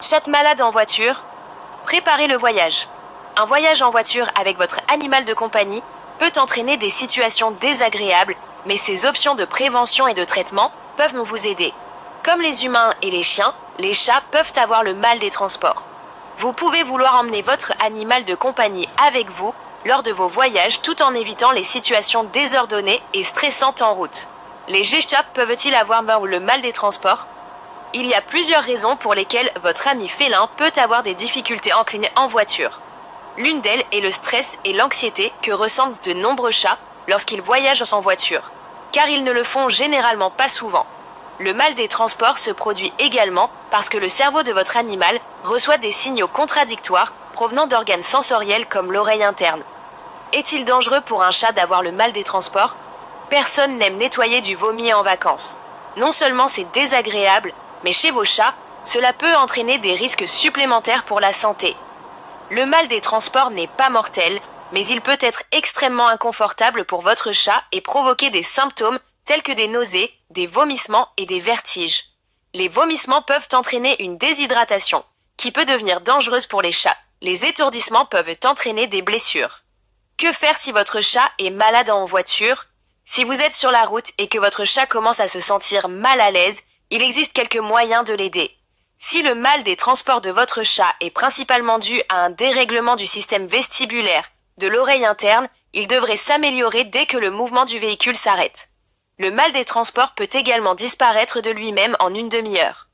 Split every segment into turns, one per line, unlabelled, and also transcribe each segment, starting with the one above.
Chat malade en voiture, préparez le voyage. Un voyage en voiture avec votre animal de compagnie peut entraîner des situations désagréables, mais ces options de prévention et de traitement peuvent vous aider. Comme les humains et les chiens, les chats peuvent avoir le mal des transports. Vous pouvez vouloir emmener votre animal de compagnie avec vous lors de vos voyages tout en évitant les situations désordonnées et stressantes en route. Les chats peuvent-ils avoir le mal des transports ? Il y a plusieurs raisons pour lesquelles votre ami félin peut avoir des difficultés en voiture. L'une d'elles est le stress et l'anxiété que ressentent de nombreux chats lorsqu'ils voyagent en voiture, car ils ne le font généralement pas souvent. Le mal des transports se produit également parce que le cerveau de votre animal reçoit des signaux contradictoires provenant d'organes sensoriels comme l'oreille interne. Est-il dangereux pour un chat d'avoir le mal des transports ? Personne n'aime nettoyer du vomi en vacances. Non seulement c'est désagréable, mais chez vos chats, cela peut entraîner des risques supplémentaires pour la santé. Le mal des transports n'est pas mortel, mais il peut être extrêmement inconfortable pour votre chat et provoquer des symptômes tels que des nausées, des vomissements et des vertiges. Les vomissements peuvent entraîner une déshydratation, qui peut devenir dangereuse pour les chats. Les étourdissements peuvent entraîner des blessures. Que faire si votre chat est malade en voiture ? Si vous êtes sur la route et que votre chat commence à se sentir mal à l'aise, il existe quelques moyens de l'aider. Si le mal des transports de votre chat est principalement dû à un dérèglement du système vestibulaire de l'oreille interne, il devrait s'améliorer dès que le mouvement du véhicule s'arrête. Le mal des transports peut également disparaître de lui-même en une demi-heure.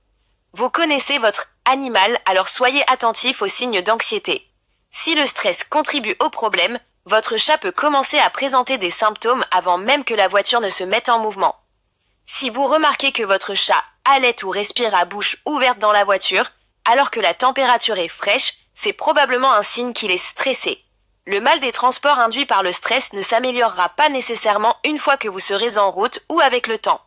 Vous connaissez votre animal, alors soyez attentif aux signes d'anxiété. Si le stress contribue au problème, votre chat peut commencer à présenter des symptômes avant même que la voiture ne se mette en mouvement. Si vous remarquez que votre chat halète ou respire à bouche ouverte dans la voiture, alors que la température est fraîche, c'est probablement un signe qu'il est stressé. Le mal des transports induit par le stress ne s'améliorera pas nécessairement une fois que vous serez en route ou avec le temps.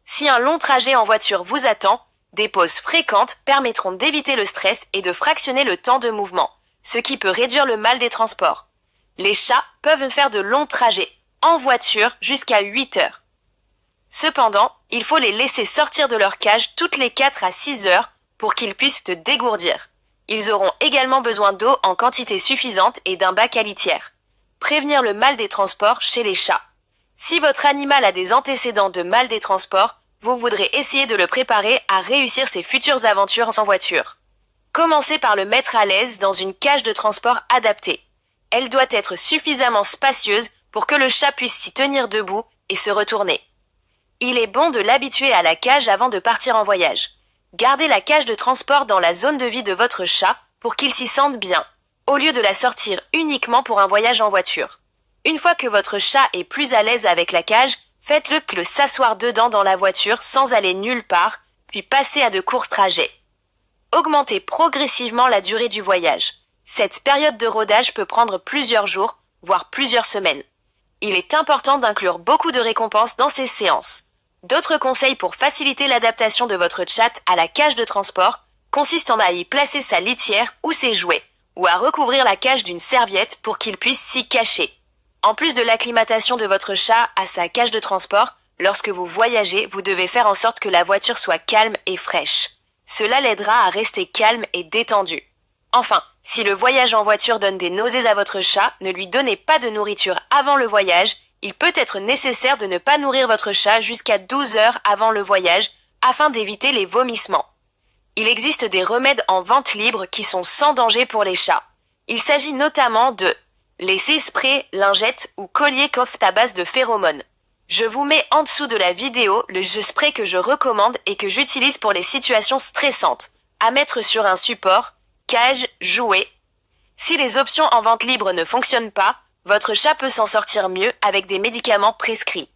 Si un long trajet en voiture vous attend, des pauses fréquentes permettront d'éviter le stress et de fractionner le temps de mouvement, ce qui peut réduire le mal des transports. Les chats peuvent faire de longs trajets en voiture jusqu'à 8 heures. Cependant, il faut les laisser sortir de leur cage toutes les 4 à 6 heures pour qu'ils puissent se dégourdir. Ils auront également besoin d'eau en quantité suffisante et d'un bac à litière. Prévenir le mal des transports chez les chats. Si votre animal a des antécédents de mal des transports, vous voudrez essayer de le préparer à réussir ses futures aventures en voiture. Commencez par le mettre à l'aise dans une cage de transport adaptée. Elle doit être suffisamment spacieuse pour que le chat puisse s'y tenir debout et se retourner. Il est bon de l'habituer à la cage avant de partir en voyage. Gardez la cage de transport dans la zone de vie de votre chat pour qu'il s'y sente bien, au lieu de la sortir uniquement pour un voyage en voiture. Une fois que votre chat est plus à l'aise avec la cage, faites-le s'asseoir dedans dans la voiture sans aller nulle part, puis passez à de courts trajets. Augmentez progressivement la durée du voyage. Cette période de rodage peut prendre plusieurs jours, voire plusieurs semaines. Il est important d'inclure beaucoup de récompenses dans ces séances. D'autres conseils pour faciliter l'adaptation de votre chat à la cage de transport consistent à y placer sa litière ou ses jouets, ou à recouvrir la cage d'une serviette pour qu'il puisse s'y cacher. En plus de l'acclimatation de votre chat à sa cage de transport, lorsque vous voyagez, vous devez faire en sorte que la voiture soit calme et fraîche. Cela l'aidera à rester calme et détendu. Enfin, si le voyage en voiture donne des nausées à votre chat, ne lui donnez pas de nourriture avant le voyage. Il peut être nécessaire de ne pas nourrir votre chat jusqu'à 12 heures avant le voyage afin d'éviter les vomissements. Il existe des remèdes en vente libre qui sont sans danger pour les chats. Il s'agit notamment de laisser spray, lingettes ou collier coffre à base de phéromones. Je vous mets en dessous de la vidéo le spray que je recommande et que j'utilise pour les situations stressantes, à mettre sur un support, cage, jouet. Si les options en vente libre ne fonctionnent pas, votre chat peut s'en sortir mieux avec des médicaments prescrits.